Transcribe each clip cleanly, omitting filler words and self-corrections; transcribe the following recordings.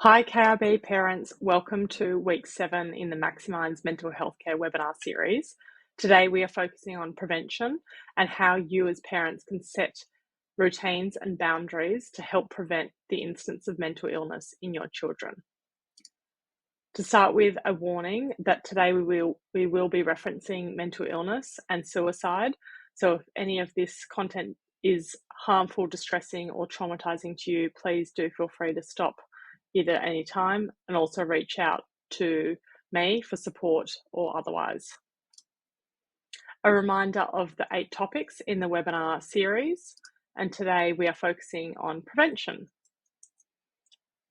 Hi, KRB parents. Welcome to week 7 in the Maximize Mental Health Care webinar series. Today, we are focusing on prevention and how you as parents can set routines and boundaries to help prevent the instance of mental illness in your children. To start with, a warning that today we will be referencing mental illness and suicide. So if any of this content is harmful, distressing, or traumatizing to you, please do feel free to stop either at any time and also reach out to me for support or otherwise. A reminder of the 8 topics in the webinar series, and today we are focusing on prevention.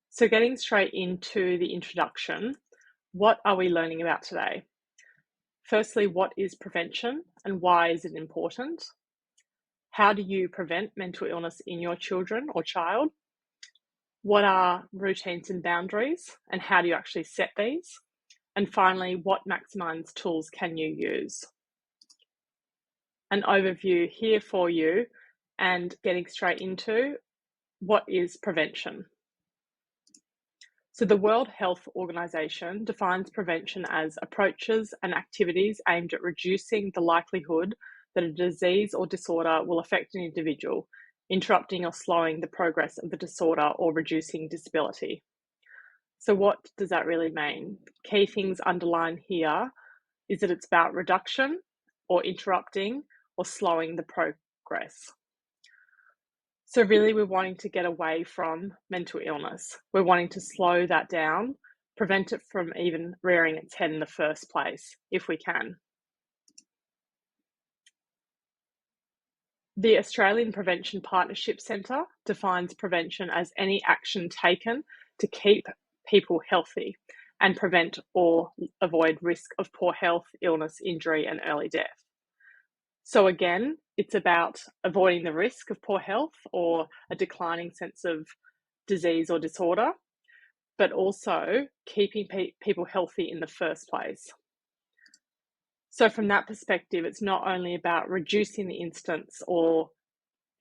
So getting straight into the introduction, what are we learning about today? Firstly, what is prevention and why is it important? How do you prevent mental illness in your children or child? What are routines and boundaries and how do you actually set these? And finally, what Maximize tools can you use? An overview here for you and getting straight into what is prevention. So the World Health Organization defines prevention as approaches and activities aimed at reducing the likelihood that a disease or disorder will affect an individual, interrupting or slowing the progress of the disorder or reducing disability. So what does that really mean? Key things underlined here is that it's about reduction or interrupting or slowing the progress. So really we're wanting to get away from mental illness. We're wanting to slow that down, prevent it from even rearing its head in the first place, if we can. The Australian Prevention Partnership Centre defines prevention as any action taken to keep people healthy and prevent or avoid risk of poor health, illness, injury, and early death. So again, it's about avoiding the risk of poor health or a declining sense of disease or disorder, but also keeping people healthy in the first place. So from that perspective, it's not only about reducing the instance or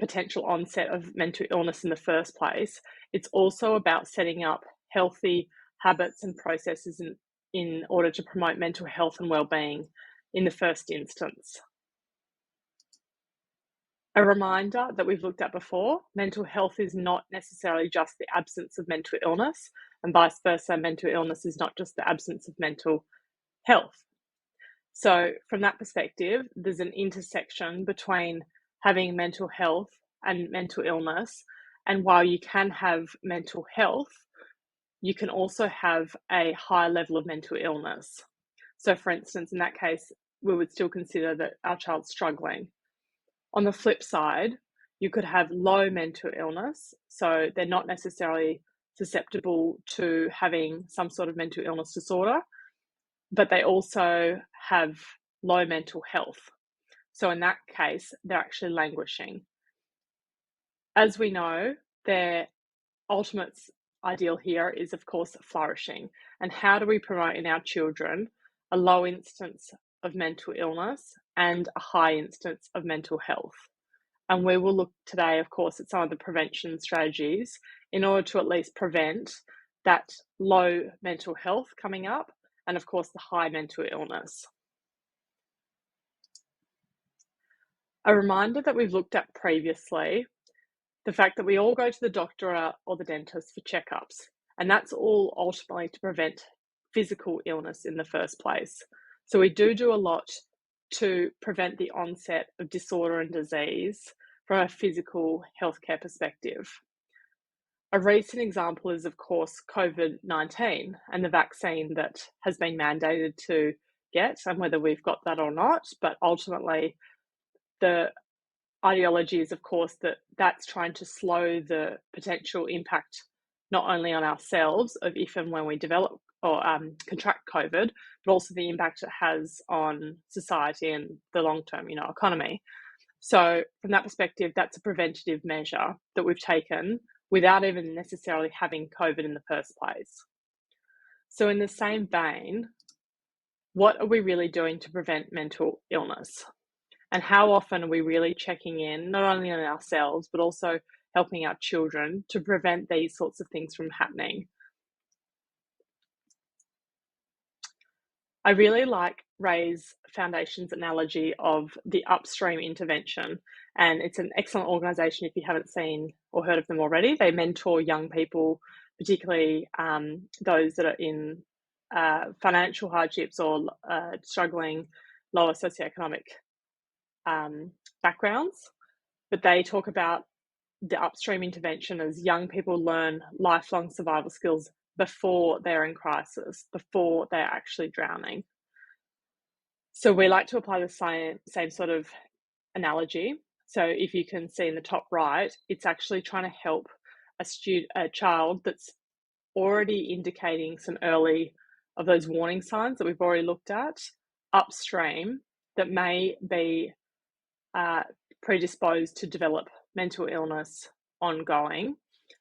potential onset of mental illness in the first place, it's also about setting up healthy habits and processes in order to promote mental health and well-being in the first instance. A reminder that we've looked at before, mental health is not necessarily just the absence of mental illness, and vice versa, mental illness is not just the absence of mental health. So from that perspective, there's an intersection between having mental health and mental illness. And while you can have mental health, you can also have a high level of mental illness. So for instance, in that case, we would still consider that our child's struggling. On the flip side, you could have low mental illness, so they're not necessarily susceptible to having some sort of mental illness disorder, but they also have low mental health. So in that case, they're actually languishing. As we know, their ultimate ideal here is, of course, flourishing. And how do we promote in our children a low instance of mental illness and a high instance of mental health? And we will look today, of course, at some of the prevention strategies in order to at least prevent that low mental health coming up and, of course, the high mental illness. A reminder that we've looked at previously, the fact that we all go to the doctor or the dentist for checkups, and that's all ultimately to prevent physical illness in the first place. So we do a lot to prevent the onset of disorder and disease from a physical healthcare perspective. A recent example is, of course, COVID-19 and the vaccine that has been mandated to get, and whether we've got that or not, but ultimately the ideology is, of course, that that's trying to slow the potential impact not only on ourselves of if and when we develop or contract COVID, but also the impact it has on society and the long-term, economy. So from that perspective, that's a preventative measure that we've taken without even necessarily having COVID in the first place. So in the same vein, what are we really doing to prevent mental illness? And how often are we really checking in, not only on ourselves, but also helping our children to prevent these sorts of things from happening? I really like Raise Foundation's analogy of the upstream intervention, and it's an excellent organisation if you haven't seen or heard of them already. They mentor young people, particularly those that are in financial hardships or struggling lower socioeconomic backgrounds. But they talk about the upstream intervention as young people learn lifelong survival skills before they're in crisis, before they're actually drowning. So we like to apply the same sort of analogy. So if you can see in the top right, it's actually trying to help a child that's already indicating some early of those warning signs that we've already looked at upstream that may be predisposed to develop mental illness ongoing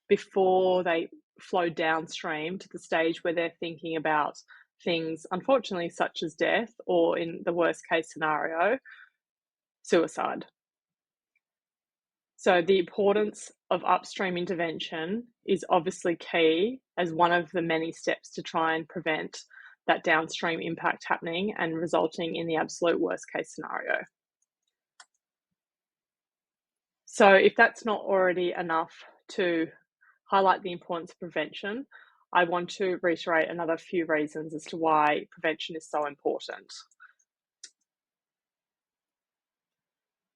before they flow downstream to the stage where they're thinking about things, unfortunately, such as death, or in the worst case scenario, suicide. So the importance of upstream intervention is obviously key as one of the many steps to try and prevent that downstream impact happening and resulting in the absolute worst case scenario. So if that's not already enough to highlight the importance of prevention, I want to reiterate another few reasons as to why prevention is so important.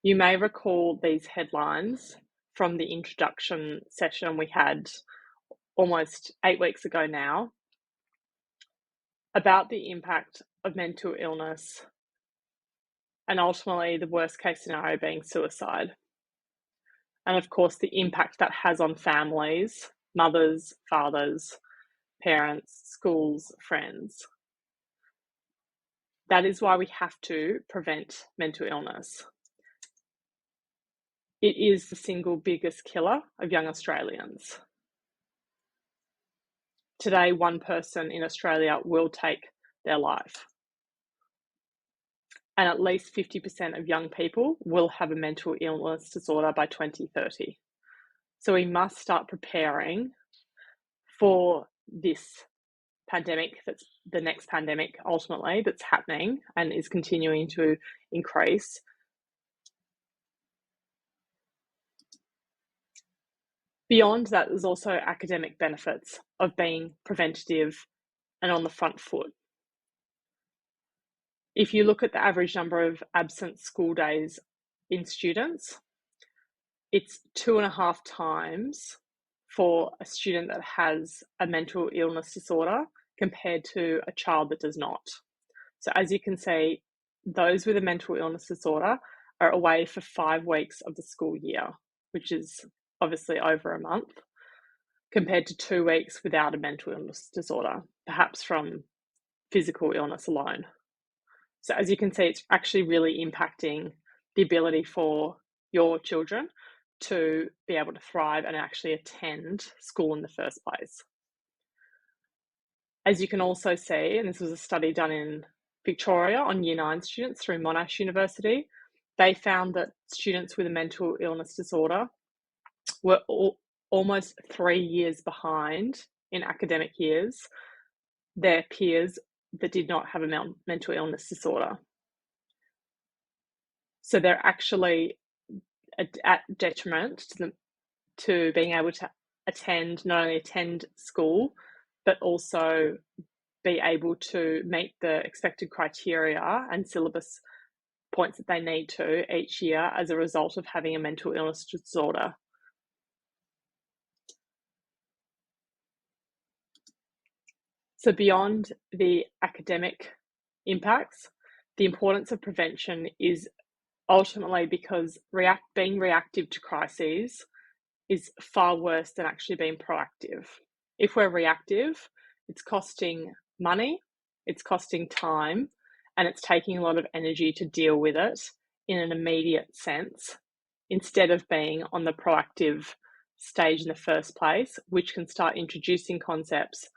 You may recall these headlines from the introduction session we had almost 8 weeks ago now about the impact of mental illness and ultimately the worst case scenario being suicide. And of course, the impact that has on families, mothers, fathers, parents, schools, friends. That is why we have to prevent mental illness. It is the single biggest killer of young Australians. Today, one person in Australia will take their life. And at least 50% of young people will have a mental illness disorder by 2030. So we must start preparing for this pandemic, that's the next pandemic ultimately that's happening and is continuing to increase. Beyond that, there's also academic benefits of being preventative and on the front foot. If you look at the average number of absent school days in students, it's 2.5 times for a student that has a mental illness disorder compared to a child that does not. So as you can see, those with a mental illness disorder are away for 5 weeks of the school year, which is obviously over a month, compared to 2 weeks without a mental illness disorder, perhaps from physical illness alone. So as you can see, it's actually really impacting the ability for your children to be able to thrive and actually attend school in the first place. As you can also see, and this was a study done in Victoria on Year 9 students through Monash University, they found that students with a mental illness disorder were almost 3 years behind in academic years their peers that did not have a mental illness disorder. So they're actually at detriment to being able to not only attend school, but also be able to meet the expected criteria and syllabus points that they need to each year as a result of having a mental illness disorder. So beyond the academic impacts, the importance of prevention is ultimately because being reactive to crises is far worse than actually being proactive. If we're reactive, it's costing money, it's costing time, and it's taking a lot of energy to deal with it in an immediate sense, instead of being on the proactive stage in the first place, which can start introducing concepts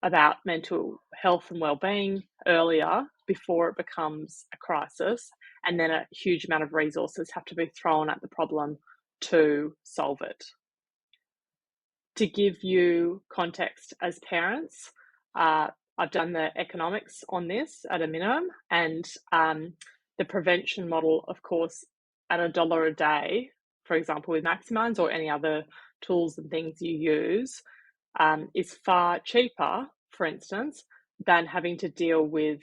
about mental health and well-being earlier before it becomes a crisis, and then a huge amount of resources have to be thrown at the problem to solve it. To give you context as parents, I've done the economics on this at a minimum, and the prevention model, of course, at $1 a day, for example, with Maximize or any other tools and things you use, is far cheaper, for instance, than having to deal with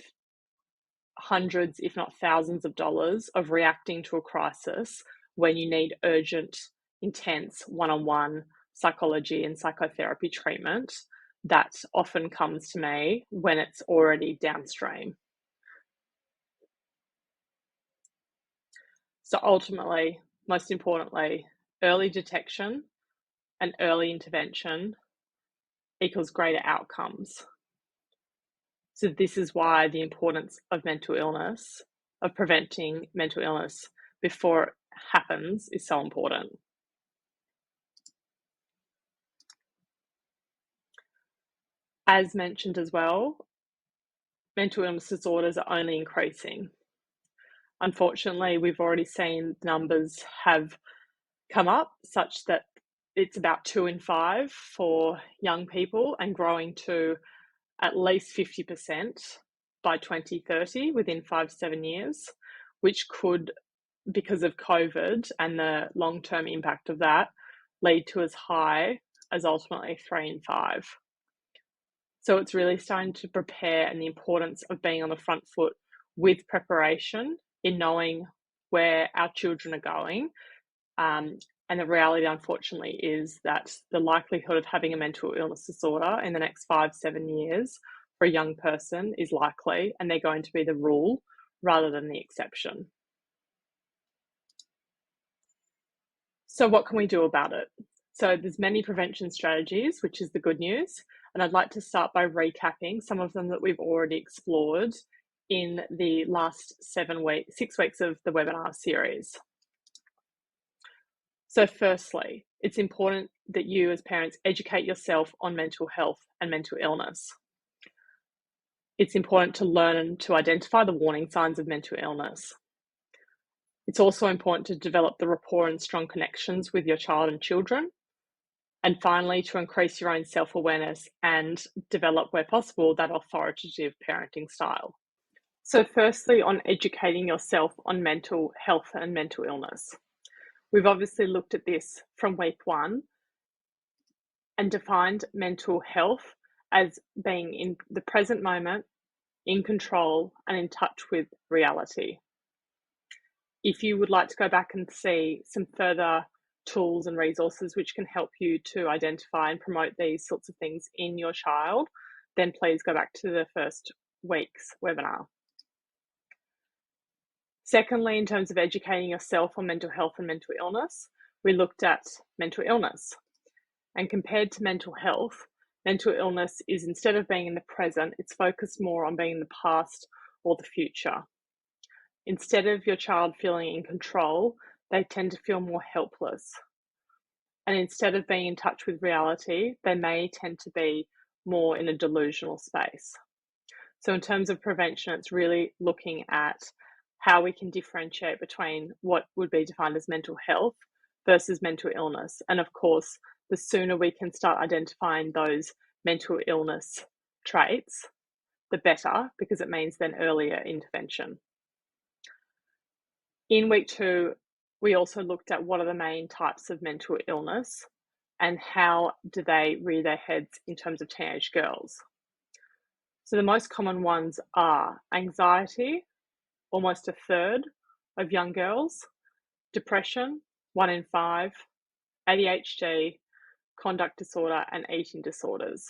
hundreds, if not thousands of dollars of reacting to a crisis when you need urgent, intense one-on-one psychology and psychotherapy treatment that often comes to me when it's already downstream. So ultimately, most importantly, early detection and early intervention equals greater outcomes. So this is why the importance of mental illness, of preventing mental illness before it happens, is so important. As mentioned as well, mental illness disorders are only increasing. Unfortunately, we've already seen numbers have come up such that it's about 2 in 5 for young people and growing to at least 50% by 2030 within 5-7 years, which could, because of COVID and the long-term impact of that, lead to as high as ultimately 3 in 5. So it's really starting to prepare, and the importance of being on the front foot with preparation in knowing where our children are going. And the reality, unfortunately, is that the likelihood of having a mental illness disorder in the next 5-7 years for a young person is likely, and they're going to be the rule rather than the exception. So what can we do about it? So there's many prevention strategies, which is the good news. And I'd like to start by recapping some of them that we've already explored in the last 6 weeks of the webinar series. So firstly, it's important that you as parents educate yourself on mental health and mental illness. It's important to learn to identify the warning signs of mental illness. It's also important to develop the rapport and strong connections with your child and children. And finally, to increase your own self-awareness and develop, where possible, that authoritative parenting style. So firstly, on educating yourself on mental health and mental illness. We've obviously looked at this from week 1 and defined mental health as being in the present moment, in control, and in touch with reality. If you would like to go back and see some further tools and resources which can help you to identify and promote these sorts of things in your child, then please go back to the first week's webinar. Secondly, in terms of educating yourself on mental health and mental illness, we looked at mental illness. And compared to mental health, mental illness is, instead of being in the present, it's focused more on being in the past or the future. Instead of your child feeling in control, they tend to feel more helpless. And instead of being in touch with reality, they may tend to be more in a delusional space. So in terms of prevention, it's really looking at how we can differentiate between what would be defined as mental health versus mental illness. And of course, the sooner we can start identifying those mental illness traits, the better, because it means then earlier intervention. In week 2, we also looked at what are the main types of mental illness and how do they rear their heads in terms of teenage girls. So the most common ones are anxiety, almost a third of young girls, depression, 1 in 5, ADHD, conduct disorder, and eating disorders.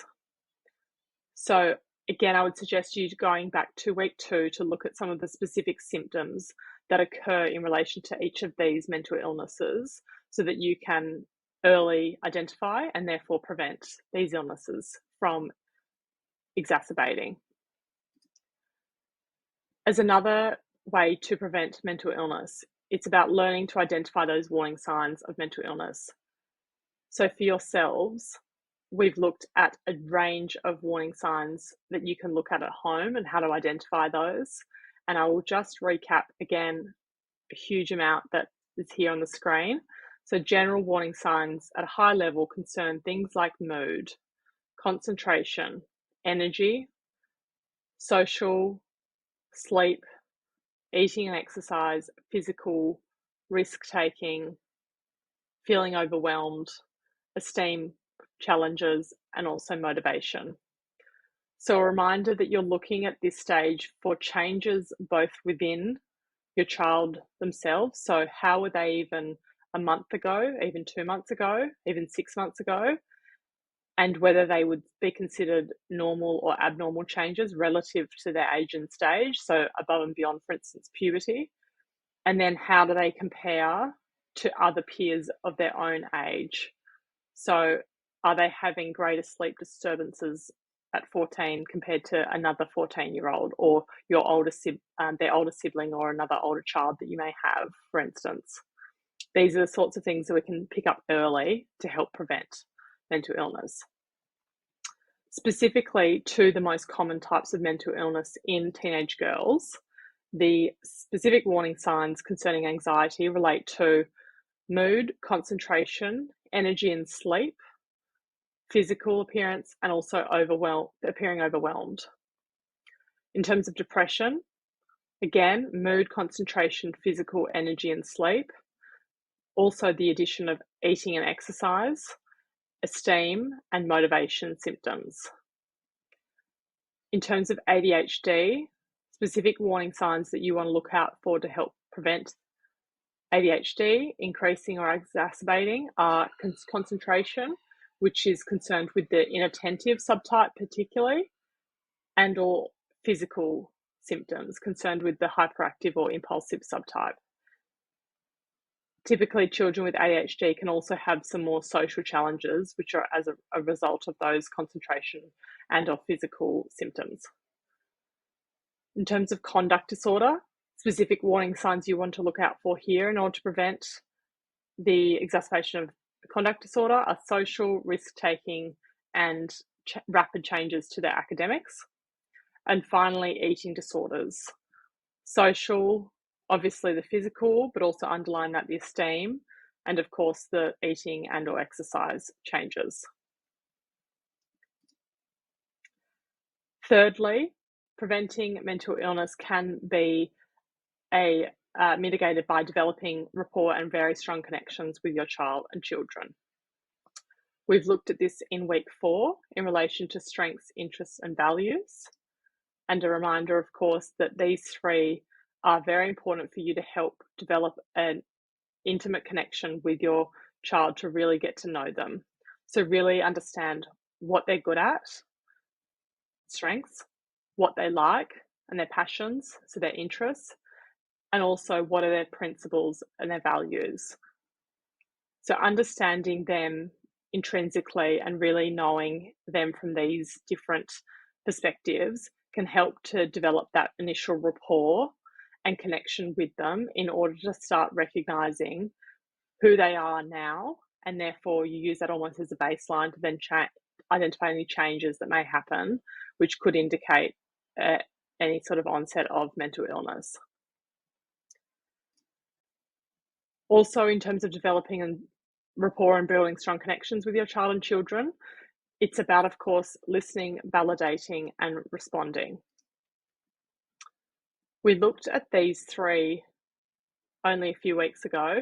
So again, I would suggest you going back to week 2 to look at some of the specific symptoms that occur in relation to each of these mental illnesses so that you can early identify and therefore prevent these illnesses from exacerbating. As another way to prevent mental illness, it's about learning to identify those warning signs of mental illness. So for yourselves, we've looked at a range of warning signs that you can look at home and how to identify those. And I will just recap again a huge amount that is here on the screen. So general warning signs at a high level concern things like mood, concentration, energy, social, sleep, eating and exercise, physical, risk-taking, feeling overwhelmed, esteem challenges, and also motivation. So a reminder that you're looking at this stage for changes both within your child themselves. So how were they even a month ago, even 2 months ago, even 6 months ago, and whether they would be considered normal or abnormal changes relative to their age and stage. So above and beyond, for instance, puberty. And then how do they compare to other peers of their own age? So are they having greater sleep disturbances at 14 compared to another 14-year-old or your their older sibling or another older child that you may have, for instance? These are the sorts of things that we can pick up early to help prevent mental illness. Specifically to the most common types of mental illness in teenage girls, the specific warning signs concerning anxiety relate to mood, concentration, energy and sleep, physical appearance, and also appearing overwhelmed. In terms of depression, again, mood, concentration, physical, energy, and sleep. Also the addition of eating and exercise, esteem, and motivation symptoms. In terms of ADHD, specific warning signs that you want to look out for to help prevent ADHD increasing or exacerbating are concentration, which is concerned with the inattentive subtype particularly, and or physical symptoms concerned with the hyperactive or impulsive subtype. Typically, children with ADHD can also have some more social challenges, which are as a result of those concentration and or physical symptoms. In terms of conduct disorder, specific warning signs you want to look out for here in order to prevent the exacerbation of conduct disorder are social, risk-taking, and rapid changes to their academics. And finally, eating disorders. Social, obviously the physical, but also underline that the esteem, and of course the eating and or exercise changes. Thirdly, preventing mental illness can be mitigated by developing rapport and very strong connections with your child and children. We've looked at this in week 4 in relation to strengths, interests, and values. And a reminder, of course, that these 3 are very important for you to help develop an intimate connection with your child to really get to know them. So really understand what they're good at, strengths, what they like and their passions, so their interests, and also what are their principles and their values. So understanding them intrinsically and really knowing them from these different perspectives can help to develop that initial rapport and connection with them in order to start recognizing who they are now, and therefore you use that almost as a baseline to then identify any changes that may happen, which could indicate any sort of onset of mental illness. Also, in terms of developing rapport and building strong connections with your child and children, it's about, of course, listening, validating, and responding. We looked at these 3 only a few weeks ago,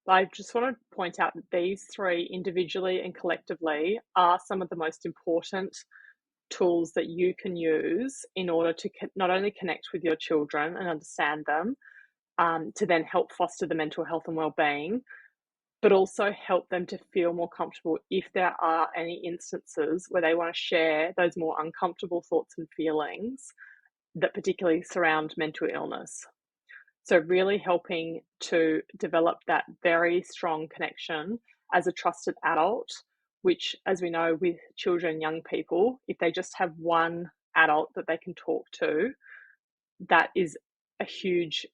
but I just want to point out that these 3 individually and collectively are some of the most important tools that you can use in order to not only connect with your children and understand them, to then help foster the mental health and well-being, but also help them to feel more comfortable if there are any instances where they want to share those more uncomfortable thoughts and feelings that particularly surround mental illness. So really helping to develop that very strong connection as a trusted adult, which, as we know with children and young people, if they just have one adult that they can talk to, that is a huge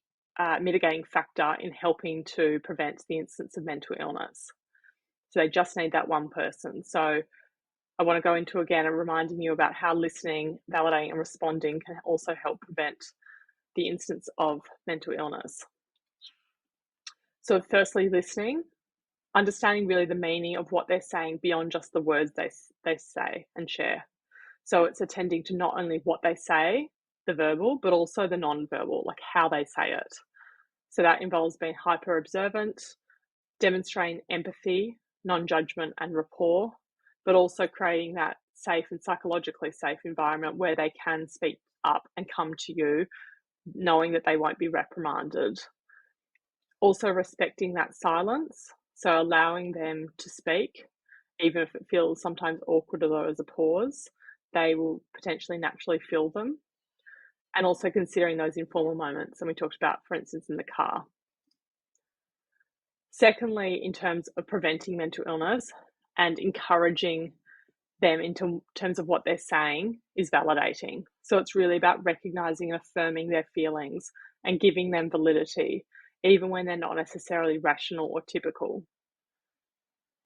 mitigating factor in helping to prevent the instance of mental illness. So they just need that one person. So I want to go into again and reminding you about how listening, validating, and responding can also help prevent the instance of mental illness. So firstly, listening, understanding really the meaning of what they're saying beyond just the words they say and share. So it's attending to not only what they say, the verbal, but also the non-verbal, like how they say it. So that involves being hyper observant, demonstrating empathy, non-judgment, and rapport, but also creating that safe and psychologically safe environment where they can speak up and come to you knowing that they won't be reprimanded. Also respecting that silence, so allowing them to speak, even if it feels sometimes awkward or there's a pause, they will potentially naturally fill them. And also considering those informal moments, and we talked about, for instance, in the car. Secondly, in terms of preventing mental illness and encouraging them in terms of what they're saying, is validating. So it's really about recognizing and affirming their feelings and giving them validity, even when they're not necessarily rational or typical.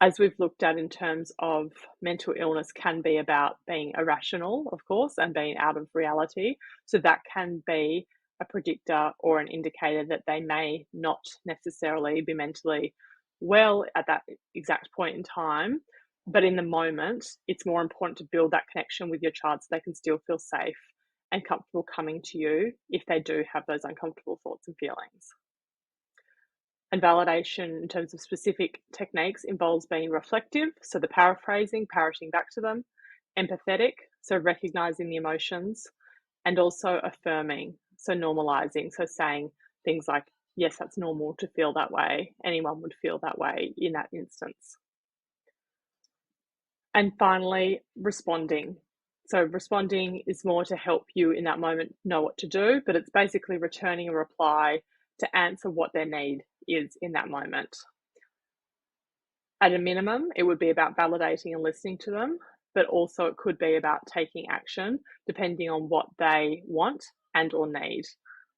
As we've looked at in terms of mental illness can be about being irrational, of course, and being out of reality. So that can be a predictor or an indicator that they may not necessarily be mentally well at that exact point in time. But in the moment, it's more important to build that connection with your child so they can still feel safe and comfortable coming to you if they do have those uncomfortable thoughts and feelings. And validation in terms of specific techniques involves being reflective, so the paraphrasing, parroting back to them, empathetic, so recognizing the emotions, and also affirming, so normalizing, so saying things like, yes, that's normal to feel that way. Anyone would feel that way in that instance. And finally, responding. So responding is more to help you in that moment know what to do, but it's basically returning a reply to answer what their need is in that moment. At a minimum, it would be about validating and listening to them, but also it could be about taking action depending on what they want and or need.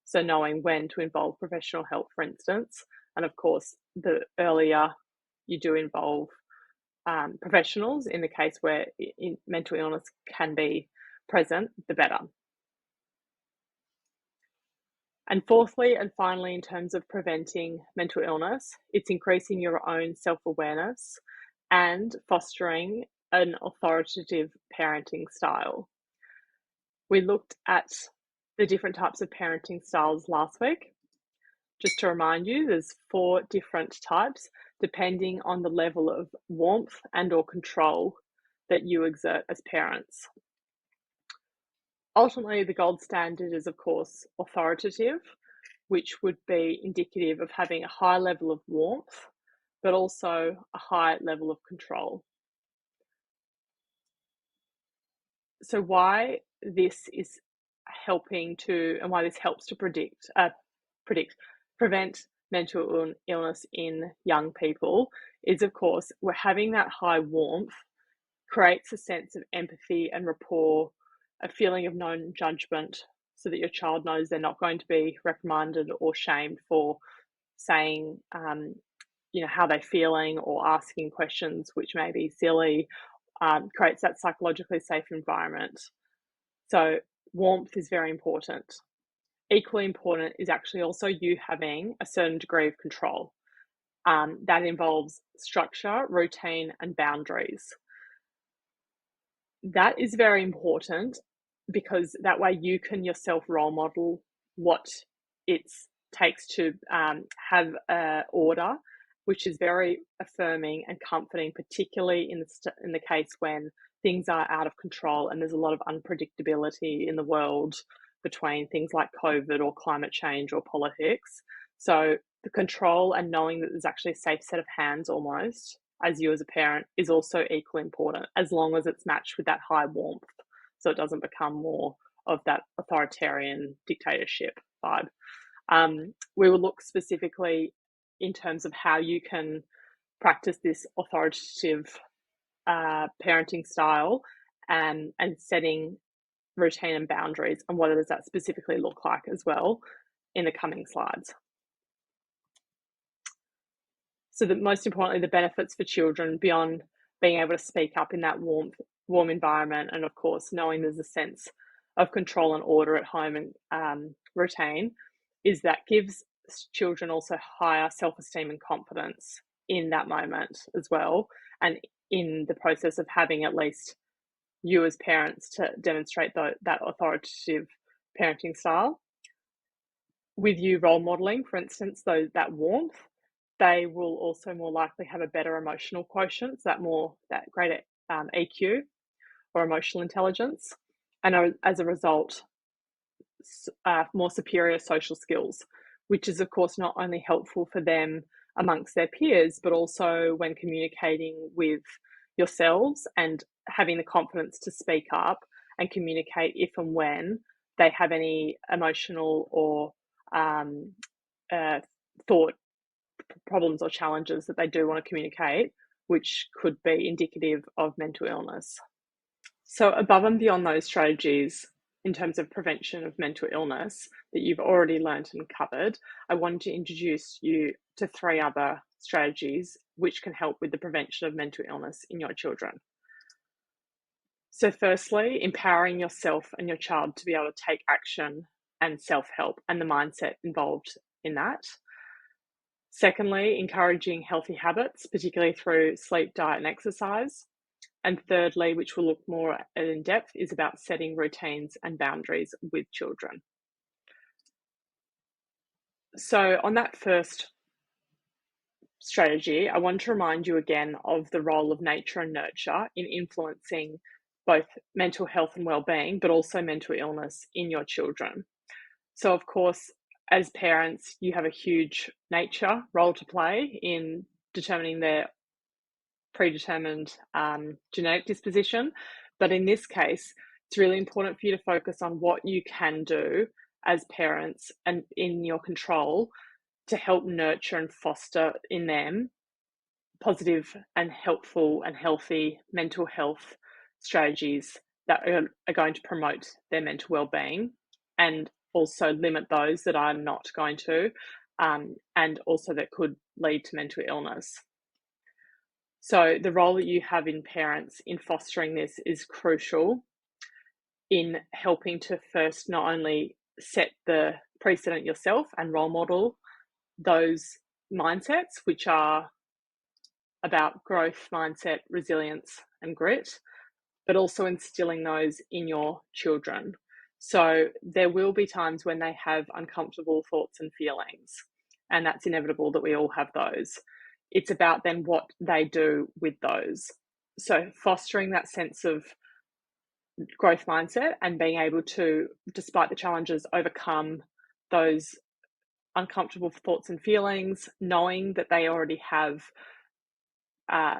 So knowing when to involve professional help, for instance, and of course, the earlier you do involve professionals in the case where mental illness can be present, the better. And fourthly and finally, in terms of preventing mental illness, it's increasing your own self-awareness and fostering an authoritative parenting style. We looked at the different types of parenting styles last week. Just to remind you, there's 4 different types depending on the level of warmth and or control that you exert as parents. Ultimately, the gold standard is, of course, authoritative, which would be indicative of having a high level of warmth, but also a high level of control. So why this is helping to, and why this helps to prevent mental illness in young people is, of course, we're having that high warmth creates a sense of empathy and rapport, a feeling of non-judgment, so that your child knows they're not going to be reprimanded or shamed for saying, how they're feeling or asking questions which may be silly, creates that psychologically safe environment. So warmth is very important. Equally important is actually also you having a certain degree of control. That involves structure, routine, and boundaries. That is very important because that way you can yourself role model what it takes to have order, which is very affirming and comforting, particularly in the case when things are out of control and there's a lot of unpredictability in the world between things like COVID or climate change or politics. So the control and knowing that there's actually a safe set of hands almost as you as a parent is also equally important, as long as it's matched with that high warmth, so it doesn't become more of that authoritarian dictatorship vibe. We will look specifically in terms of how you can practice this authoritative parenting style and setting routine and boundaries, and what does that specifically look like as well in the coming slides. So that most importantly, the benefits for children beyond being able to speak up in that warm environment, and of course, knowing there's a sense of control and order at home and routine, is that gives children also higher self-esteem and confidence in that moment as well, and in the process of having at least you as parents to demonstrate that authoritative parenting style. With you role modeling, for instance, though, that warmth, they will also more likely have a better emotional quotient, so that greater EQ or emotional intelligence, and as a result, more superior social skills, which is, of course, not only helpful for them amongst their peers, but also when communicating with yourselves and having the confidence to speak up and communicate if and when they have any emotional or um, thought problems or challenges that they do want to communicate, which could be indicative of mental illness. So, above and beyond those strategies, in terms of prevention of mental illness that you've already learned and covered, I wanted to introduce you to 3 other strategies which can help with the prevention of mental illness in your children. So, firstly, empowering yourself and your child to be able to take action and self-help and the mindset involved in that. Secondly, encouraging healthy habits, particularly through sleep, diet, and exercise. And thirdly, which we'll look more at in depth, is about setting routines and boundaries with children. So, on that first strategy, I want to remind you again of the role of nature and nurture in influencing both mental health and well-being, but also mental illness in your children. So, of course, as parents, you have a huge nature role to play in determining their predetermined genetic disposition. But in this case, it's really important for you to focus on what you can do as parents and in your control to help nurture and foster in them positive and helpful and healthy mental health strategies that are going to promote their mental well-being, and also limit those that are not going to, and also that could lead to mental illness. So the role that you have in parents in fostering this is crucial in helping to first not only set the precedent yourself and role model those mindsets, which are about growth mindset, resilience, and grit, but also instilling those in your children. So there will be times when they have uncomfortable thoughts and feelings, and that's inevitable that we all have those. It's about then what they do with those. So fostering that sense of growth mindset and being able to, despite the challenges, overcome those uncomfortable thoughts and feelings, knowing that they already have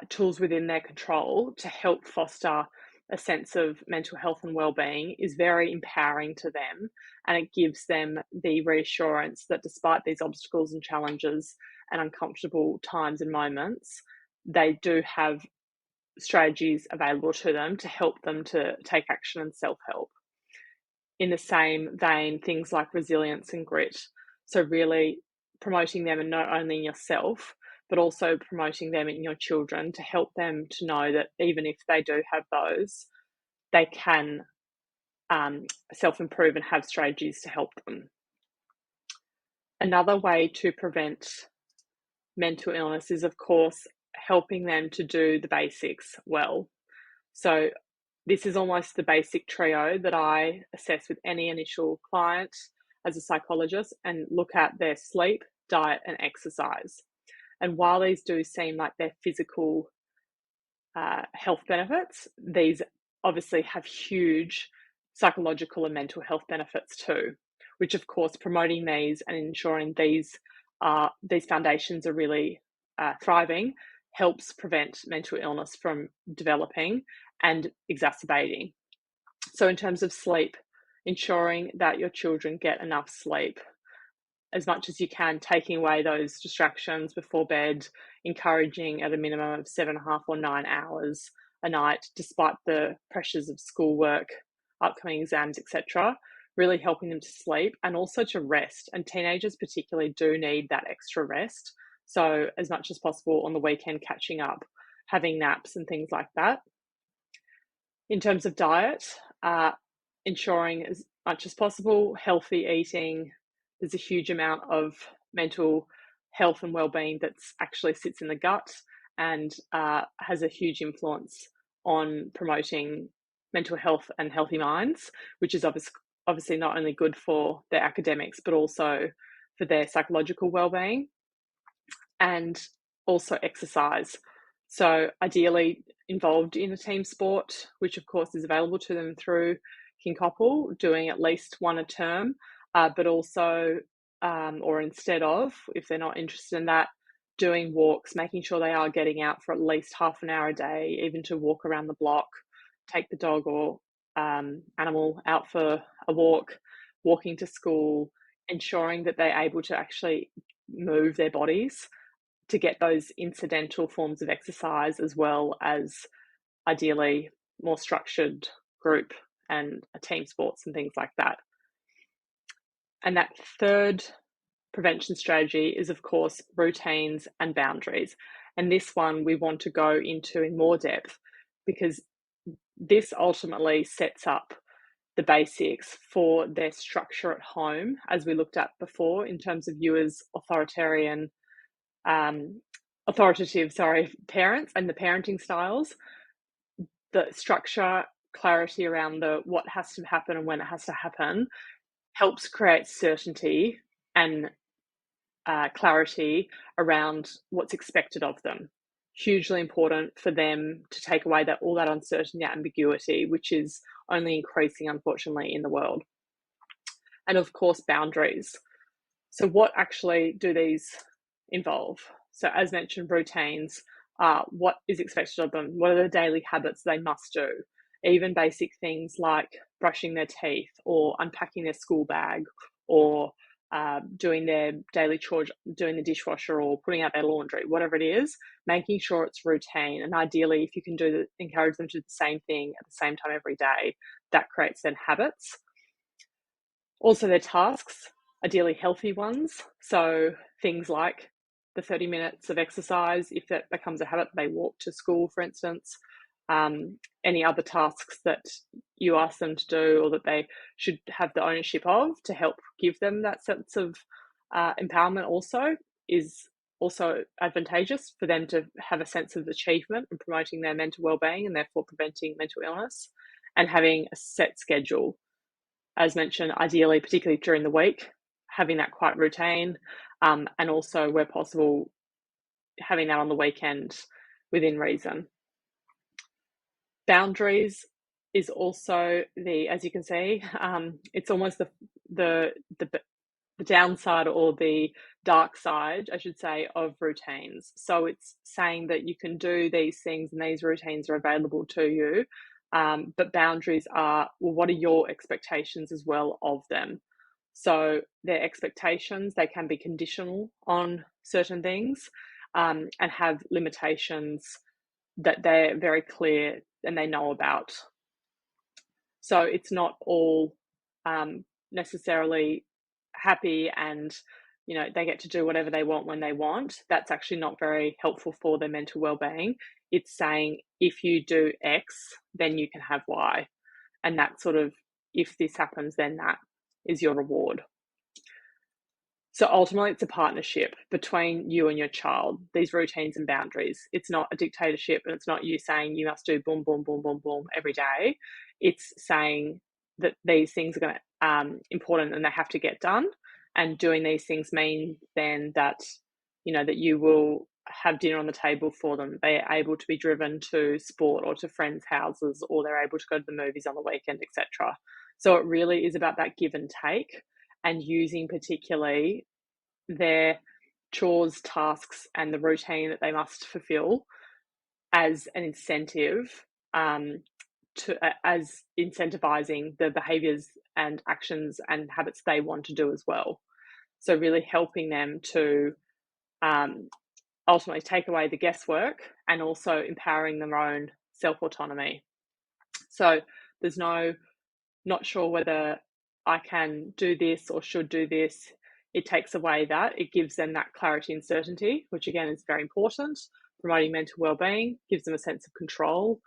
tools within their control to help foster a sense of mental health and well-being is very empowering to them, and it gives them the reassurance that despite these obstacles and challenges and uncomfortable times and moments, they do have strategies available to them to help them to take action and self-help. In the same vein, things like resilience and grit, so really promoting them, and not only in yourself but also promoting them in your children, to help them to know that even if they do have those, they can self-improve and have strategies to help them. Another way to prevent mental illness is, of course, helping them to do the basics well. So this is almost the basic trio that I assess with any initial client as a psychologist, and look at their sleep, diet, and exercise. And while these do seem like they're physical health benefits, these obviously have huge psychological and mental health benefits too, which, of course, promoting these and ensuring these foundations are really thriving helps prevent mental illness from developing and exacerbating. So in terms of sleep, ensuring that your children get enough sleep as much as you can, taking away those distractions before bed, encouraging at a minimum of 7.5 or 9 hours a night, despite the pressures of schoolwork, upcoming exams, etc., really helping them to sleep and also to rest. And teenagers particularly do need that extra rest. So as much as possible on the weekend, catching up, having naps and things like that. In terms of diet, ensuring as much as possible healthy eating. There's a huge amount of mental health and well-being that actually sits in the gut, and has a huge influence on promoting mental health and healthy minds, which is obviously not only good for their academics, but also for their psychological well-being, and also exercise. So ideally involved in a team sport, which of course is available to them through Kinkoppel, doing at least one a term, but also, or instead of, if they're not interested in that, doing walks, making sure they are getting out for at least half an hour a day, even to walk around the block, take the dog or animal out for a walk, walking to school, ensuring that they're able to actually move their bodies to get those incidental forms of exercise, as well as ideally more structured group and team sports and things like that. And that third prevention strategy is, of course, routines and boundaries. And this one we want to go into in more depth, because this ultimately sets up the basics for their structure at home, as we looked at before, in terms of you as authoritative parents and the parenting styles. The structure, clarity around the what has to happen and when it has to happen helps create certainty and clarity around what's expected of them. Hugely important for them to take away that all that uncertainty, ambiguity, which is only increasing, unfortunately, in the world. And of course, boundaries. So what actually do these involve? So as mentioned, routines, what is expected of them? What are the daily habits they must do? Even basic things like brushing their teeth or unpacking their school bag, or doing their daily chores, doing the dishwasher or putting out their laundry, whatever it is, making sure it's routine. And ideally, if you can encourage them to do the same thing at the same time every day, that creates then habits. Also their tasks, ideally healthy ones. So things like the 30 minutes of exercise, if that becomes a habit, they walk to school, for instance. Any other tasks that you ask them to do or that they should have the ownership of, to help give them that sense of empowerment, also is also advantageous for them to have a sense of achievement and promoting their mental well-being, and therefore preventing mental illness. And having a set schedule, as mentioned, ideally, particularly during the week, having that quite routine, and also where possible, having that on the weekend within reason. Boundaries is also as you can see, it's almost the downside, or the dark side, I should say, of routines. So it's saying that you can do these things and these routines are available to you, but boundaries are, well, what are your expectations as well of them? So their expectations, they can be conditional on certain things, and have limitations that they're very clear and they know about. So it's not all necessarily happy and they get to do whatever they want when they want. That's actually not very helpful for their mental well-being. It's saying, if you do X, then you can have Y. And that sort of, if this happens, then that is your reward. So ultimately, it's a partnership between you and your child, these routines and boundaries. It's not a dictatorship, and it's not you saying you must do boom, boom, boom, boom, boom every day. It's saying that these things are going to important and they have to get done. And doing these things mean then that, that you will have dinner on the table for them. They are able to be driven to sport or to friends' houses, or they're able to go to the movies on the weekend, etc. So it really is about that give and take, and using particularly their chores, tasks, and the routine that they must fulfill as an incentive, as incentivizing the behaviors and actions and habits they want to do as well. So really helping them to ultimately take away the guesswork, and also empowering their own self-autonomy. So there's not sure whether I can do this or should do this. It takes away that. It gives them that clarity and certainty, which again is very important. Promoting mental well-being gives them a sense of control,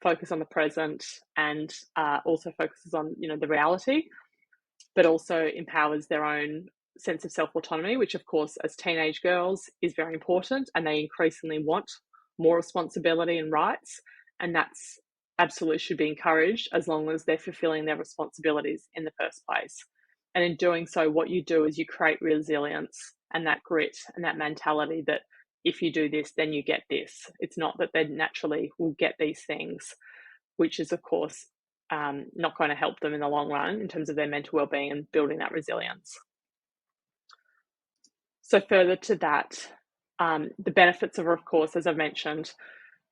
focus on the present, and also focuses on the reality, but also empowers their own sense of self-autonomy, which of course as teenage girls is very important, and they increasingly want more responsibility and rights. And that's absolutely should be encouraged as long as they're fulfilling their responsibilities in the first place. And in doing so, what you do is you create resilience and that grit and that mentality that if you do this, then you get this. It's not that they naturally will get these things, which is, of course, not going to help them in the long run in terms of their mental well-being and building that resilience. So further to that, the benefits of course, as I've mentioned,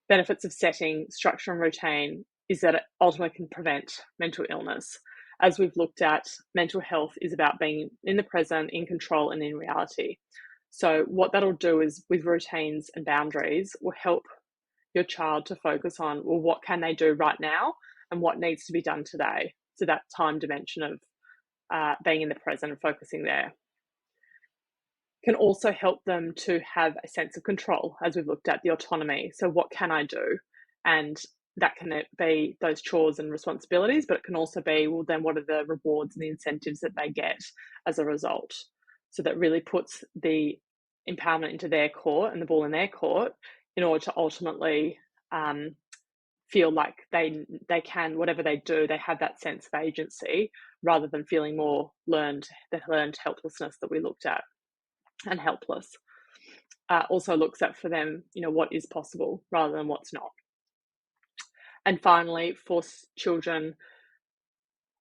benefits of setting structure and routine is that it ultimately can prevent mental illness. As we've looked at, mental health is about being in the present, in control, and in reality. So what that'll do is with routines and boundaries will help your child to focus on, well, what can they do right now and what needs to be done today. So that time dimension of being in the present and focusing there can also help them to have a sense of control, as we've looked at the autonomy. So what can I do? And that can be those chores and responsibilities, but it can also be, well, then what are the rewards and the incentives that they get as a result? So that really puts the empowerment into their court and the ball in their court in order to ultimately feel like they can, whatever they do, they have that sense of agency rather than feeling more learned helplessness that we looked at and helpless. Also looks at for them, what is possible rather than what's not. And finally, for children,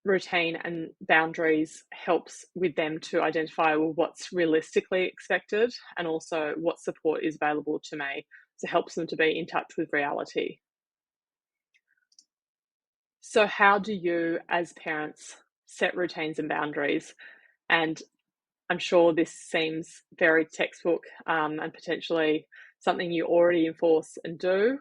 routine and boundaries helps with them to identify, well, what's realistically expected and also what support is available to me. So it helps them to be in touch with reality. So how do you, as parents, set routines and boundaries? And I'm sure this seems very textbook and potentially something you already enforce and do,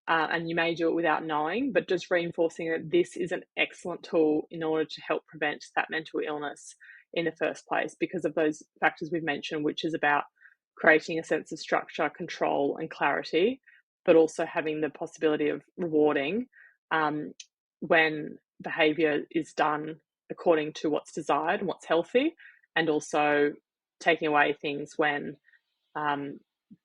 and you may do it without knowing, but just reinforcing that this is an excellent tool in order to help prevent that mental illness in the first place because of those factors we've mentioned, which is about creating a sense of structure, control, and clarity, but also having the possibility of rewarding when behaviour is done according to what's desired and what's healthy, and also taking away things when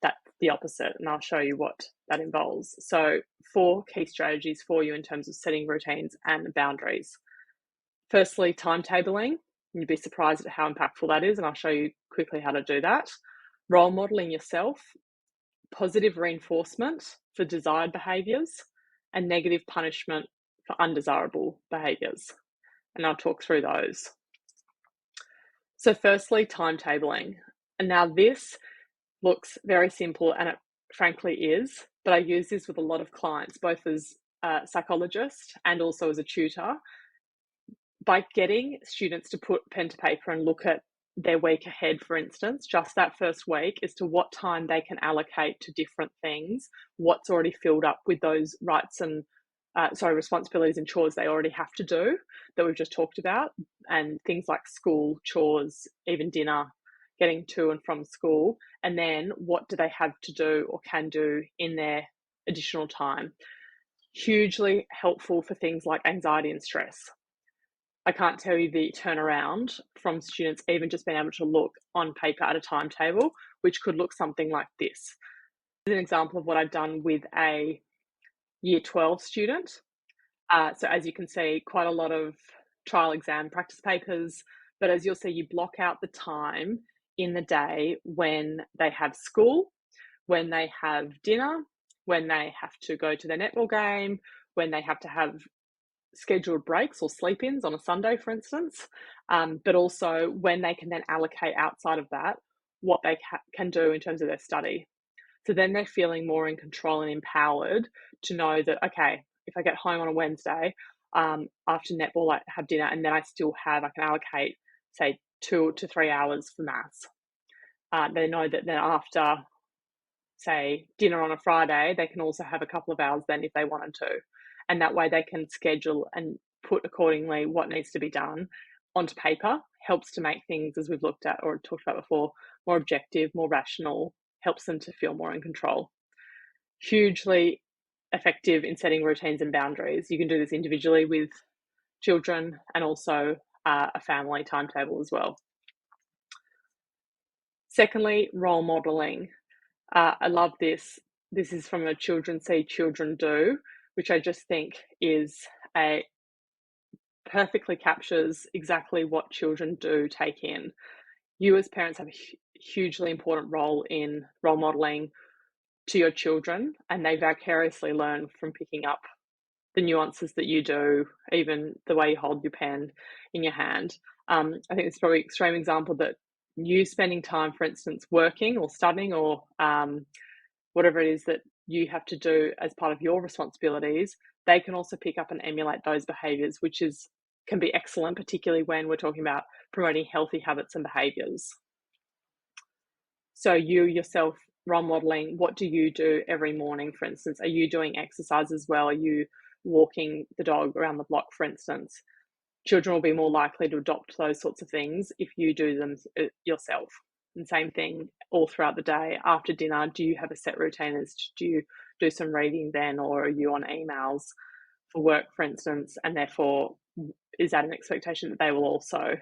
that's the opposite. And I'll show you what that involves. So 4 key strategies for you in terms of setting routines and boundaries. Firstly, timetabling. You'd be surprised at how impactful that is, and I'll show you quickly how to do that. Role modeling yourself, positive reinforcement for desired behaviours, and negative punishment for undesirable behaviours. And I'll talk through those. So firstly, timetabling. And now this looks very simple, and it frankly is, but I use this with a lot of clients, both as a psychologist and also as a tutor. By getting students to put pen to paper and look at their week ahead, for instance, just that first week, as to what time they can allocate to different things, what's already filled up with those rights and responsibilities and chores they already have to do that we've just talked about, and things like school chores, even dinner, getting to and from school, and then what do they have to do or can do in their additional time. Hugely helpful for things like anxiety and stress. I can't tell you the turnaround from students even just being able to look on paper at a timetable, which could look something like this. This is an example of what I've done with a Year 12 student. So as you can see, quite a lot of trial exam practice papers, but as you'll see, you block out the time in the day when they have school, when they have dinner, when they have to go to their netball game, when they have to have scheduled breaks or sleep-ins on a Sunday, for instance, but also when they can then allocate outside of that what they can do in terms of their study. So then they're feeling more in control and empowered to know that, okay, if I get home on a Wednesday, after netball, I have dinner, and then I can allocate, say, 2 to 3 hours for maths. They know that then after, say, dinner on a Friday, they can also have a couple of hours then if they wanted to. And that way they can schedule and put accordingly what needs to be done onto paper. Helps to make things, as we've looked at or talked about before, more objective, more rational, helps them to feel more in control. Hugely effective in setting routines and boundaries. You can do this individually with children and also a family timetable as well. Secondly, role modeling. I love this. This is from a Children See, Children Do, which I just think is a perfectly captures exactly what children do take in. You as parents have a hugely important role in role modeling to your children, and they vicariously learn from picking up the nuances that you do, even the way you hold your pen in your hand. I think it's probably an extreme example that you spending time, for instance, working or studying or whatever it is that you have to do as part of your responsibilities, they can also pick up and emulate those behaviors, which is can be excellent, particularly when we're talking about promoting healthy habits and behaviors. So you yourself role modeling, what do you do every morning, for instance? Are you doing exercise as well? Are you walking the dog around the block, for instance? Children will be more likely to adopt those sorts of things if you do them yourself. And same thing all throughout the day. After dinner, do you have a set routine? Do you do some reading then, or are you on emails for work, for instance? And therefore, is that an expectation that they will also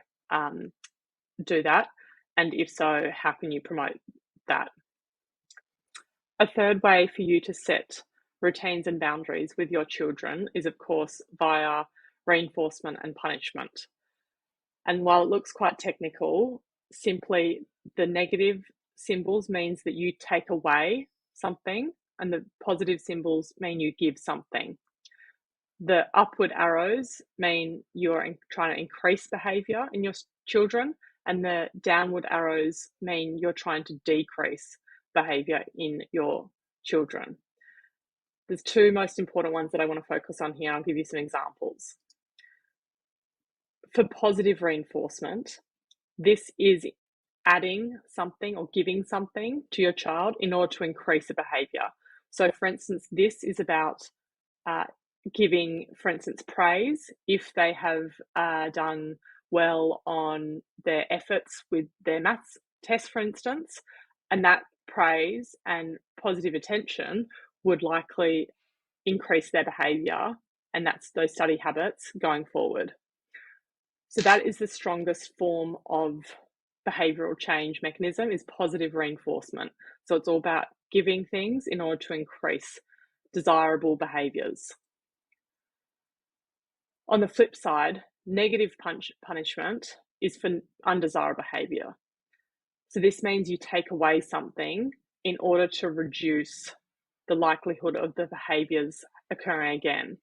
do that? And if so, how can you promote that? A third way for you to set routines and boundaries with your children is, of course, via reinforcement and punishment. And while it looks quite technical, simply the negative symbols means that you take away something, and the positive symbols mean you give something. The upward arrows mean you're trying to increase behavior in your children, and the downward arrows mean you're trying to decrease behavior in your children. There's two most important ones that I want to focus on here. I'll give you some examples. For positive reinforcement, this is adding something or giving something to your child in order to increase a behavior. So, for instance, this is about giving, for instance, praise if they have done well on their efforts with their maths test, for instance, and that praise and positive attention would likely increase their behavior, and that's those study habits going forward. So that is the strongest form of behavioral change mechanism, is positive reinforcement. So it's all about giving things in order to increase desirable behaviors. On the flip side, negative punishment is for undesirable behavior. So this means you take away something in order to reduce the likelihood of the behaviors occurring again.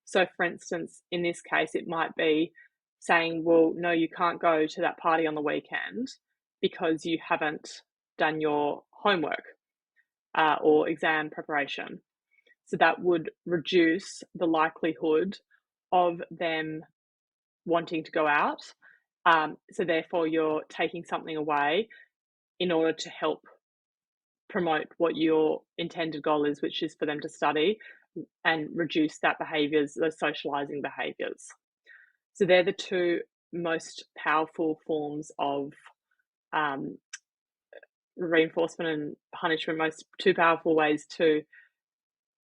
So, for instance, in this case, it might be saying, well, no, you can't go to that party on the weekend because you haven't done your homework or exam preparation. So that would reduce the likelihood of them wanting to go out. So therefore, you're taking something away in order to help promote what your intended goal is, which is for them to study and reduce that behaviors, those socializing behaviors. So they're the two most powerful forms of reinforcement and punishment, two powerful ways to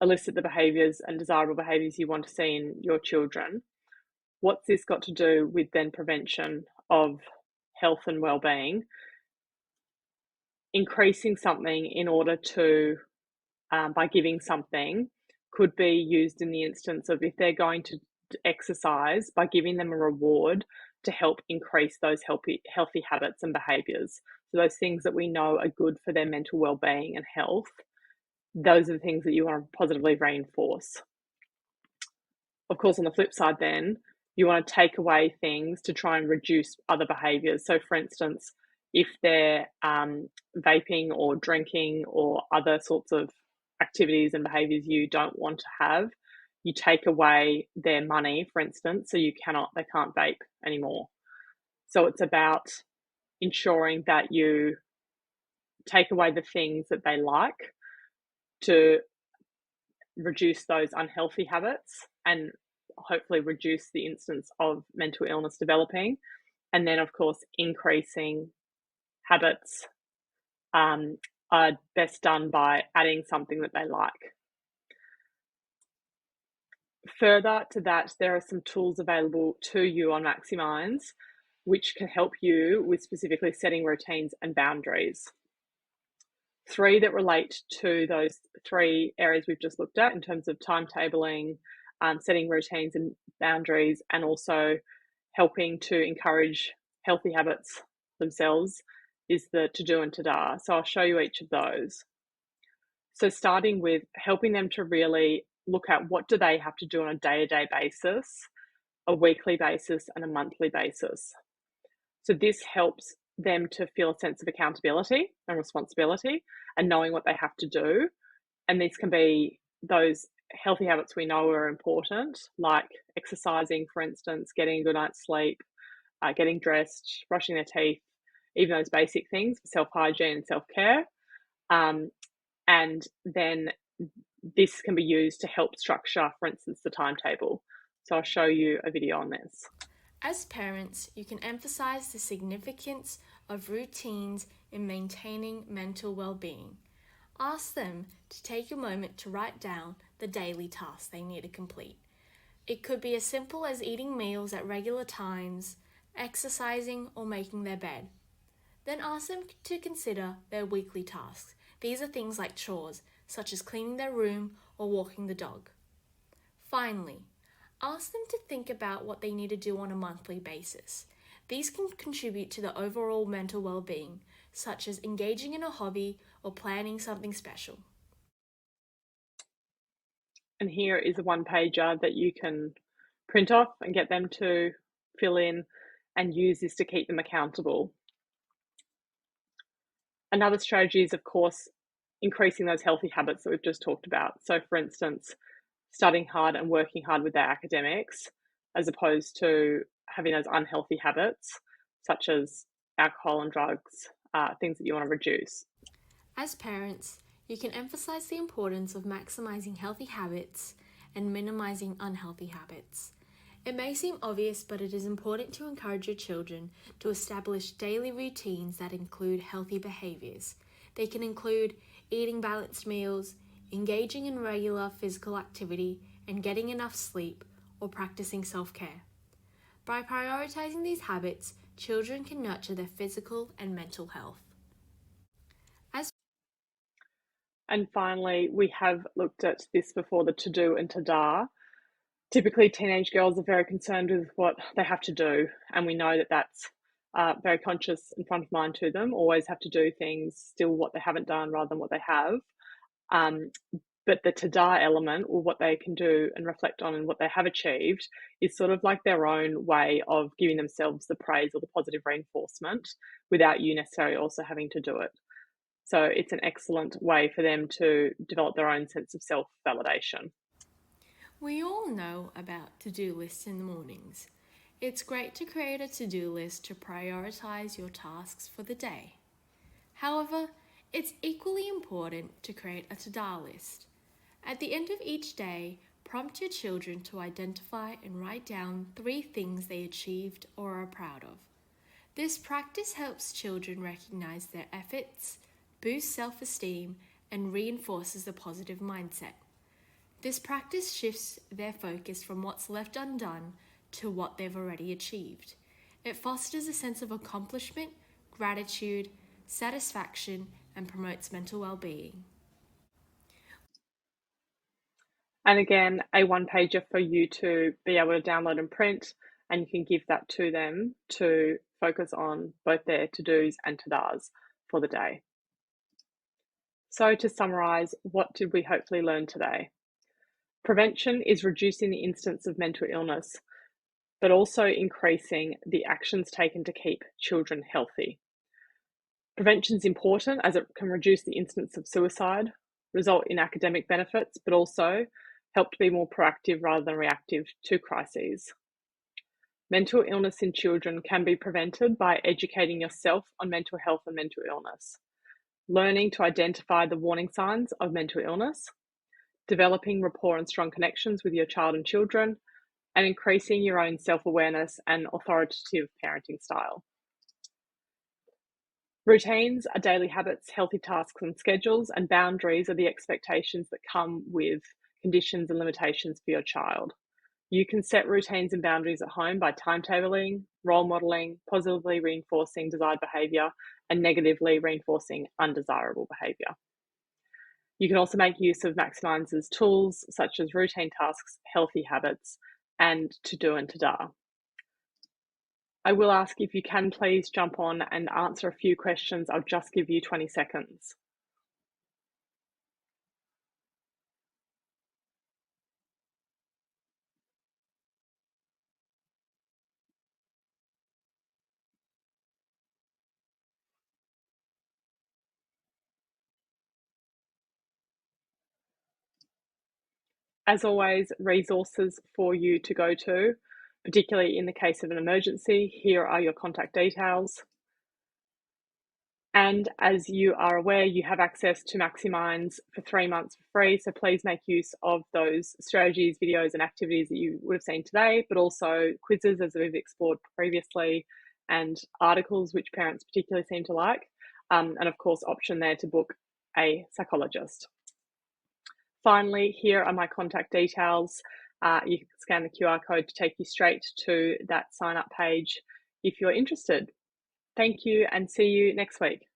elicit the behaviors and desirable behaviors you want to see in your children. What's this got to do with then prevention of health and well-being? Increasing something in order to, by giving something, could be used in the instance of if they're going to exercise, by giving them a reward to help increase those healthy habits and behaviors. So those things that we know are good for their mental well-being and health, those are the things that you want to positively reinforce. Of course, on the flip side then, you want to take away things to try and reduce other behaviors. So for instance, if they're vaping or drinking or other sorts of activities and behaviors you don't want to have, you take away their money, for instance, so they can't vape anymore. So it's about ensuring that you take away the things that they like to reduce those unhealthy habits and hopefully reduce the instance of mental illness developing. And then, of course, increasing habits are best done by adding something that they like. Further to that, there are some tools available to you on Maximinds, which can help you with specifically setting routines and boundaries. 3 that relate to those 3 areas we've just looked at in terms of timetabling, setting routines and boundaries, and also helping to encourage healthy habits themselves is the to-do and to-dar. So I'll show you each of those. So starting with helping them to really look at what do they have to do on a day-to-day basis, a weekly basis, and a monthly basis. So this helps them to feel a sense of accountability and responsibility and knowing what they have to do. And these can be those healthy habits we know are important, like exercising, for instance, getting a good night's sleep, getting dressed, brushing their teeth, even those basic things for self-hygiene and self-care. And then this can be used to help structure, for instance, the timetable. So I'll show you a video on this. As parents, you can emphasize the significance of routines in maintaining mental well-being. Ask them to take a moment to write down the daily tasks they need to complete. It could be as simple as eating meals at regular times, exercising, or making their bed. Then ask them to consider their weekly tasks. These are things like chores, such as cleaning their room or walking the dog. Finally, ask them to think about what they need to do on a monthly basis. These can contribute to the overall mental well-being, such as engaging in a hobby or planning something special. And here is a one-pager that you can print off and get them to fill in and use this to keep them accountable. Another strategy is, of course, increasing those healthy habits that we've just talked about. So, for instance, studying hard and working hard with their academics, as opposed to having those unhealthy habits, such as alcohol and drugs, things that you want to reduce. As parents, you can emphasize the importance of maximizing healthy habits and minimizing unhealthy habits. It may seem obvious, but it is important to encourage your children to establish daily routines that include healthy behaviors. They can include eating balanced meals, engaging in regular physical activity, and getting enough sleep, or practicing self-care. By prioritizing these habits, children can nurture their physical and mental health. And finally, we have looked at this before, the to-do and to-dar. Typically, teenage girls are very concerned with what they have to do, and we know that that's very conscious and front of mind to them, always have to do things, still what they haven't done rather than what they have. But the to-dar element, or what they can do and reflect on and what they have achieved, is sort of like their own way of giving themselves the praise or the positive reinforcement without you necessarily also having to do it. So it's an excellent way for them to develop their own sense of self-validation. We all know about to-do lists in the mornings. It's great to create a to-do list to prioritize your tasks for the day. However, it's equally important to create a to-do list. At the end of each day, prompt your children to identify and write down 3 things they achieved or are proud of. This practice helps children recognize their efforts, boosts self-esteem, and reinforces a positive mindset. This practice shifts their focus from what's left undone to what they've already achieved. It fosters a sense of accomplishment, gratitude, satisfaction, and promotes mental well-being. And again, a one-pager for you to be able to download and print, and you can give that to them to focus on both their to-dos and to-dars for the day. So to summarize, what did we hopefully learn today? Prevention is reducing the incidence of mental illness, but also increasing the actions taken to keep children healthy. Prevention is important as it can reduce the incidence of suicide, result in academic benefits, but also help to be more proactive rather than reactive to crises. Mental illness in children can be prevented by educating yourself on mental health and mental illness, learning to identify the warning signs of mental illness, developing rapport and strong connections with your child and children, and increasing your own self-awareness and authoritative parenting style. Routines are daily habits, healthy tasks and schedules, and boundaries are the expectations that come with conditions and limitations for your child. You can set routines and boundaries at home by timetabling, role modeling, positively reinforcing desired behaviour, and negatively reinforcing undesirable behaviour. You can also make use of Maximizer's tools such as routine tasks, healthy habits, and to do and to da. I will ask if you can please jump on and answer a few questions. I'll just give you 20 seconds. As always, resources for you to go to, particularly in the case of an emergency. Here are your contact details. And as you are aware, you have access to Maximinds for 3 months for free. So please make use of those strategies, videos, and activities that you would have seen today, but also quizzes as we've explored previously, and articles which parents particularly seem to like. And of course, option there to book a psychologist. Finally, here are my contact details. You can scan the QR code to take you straight to that sign up page if you're interested. Thank you and see you next week.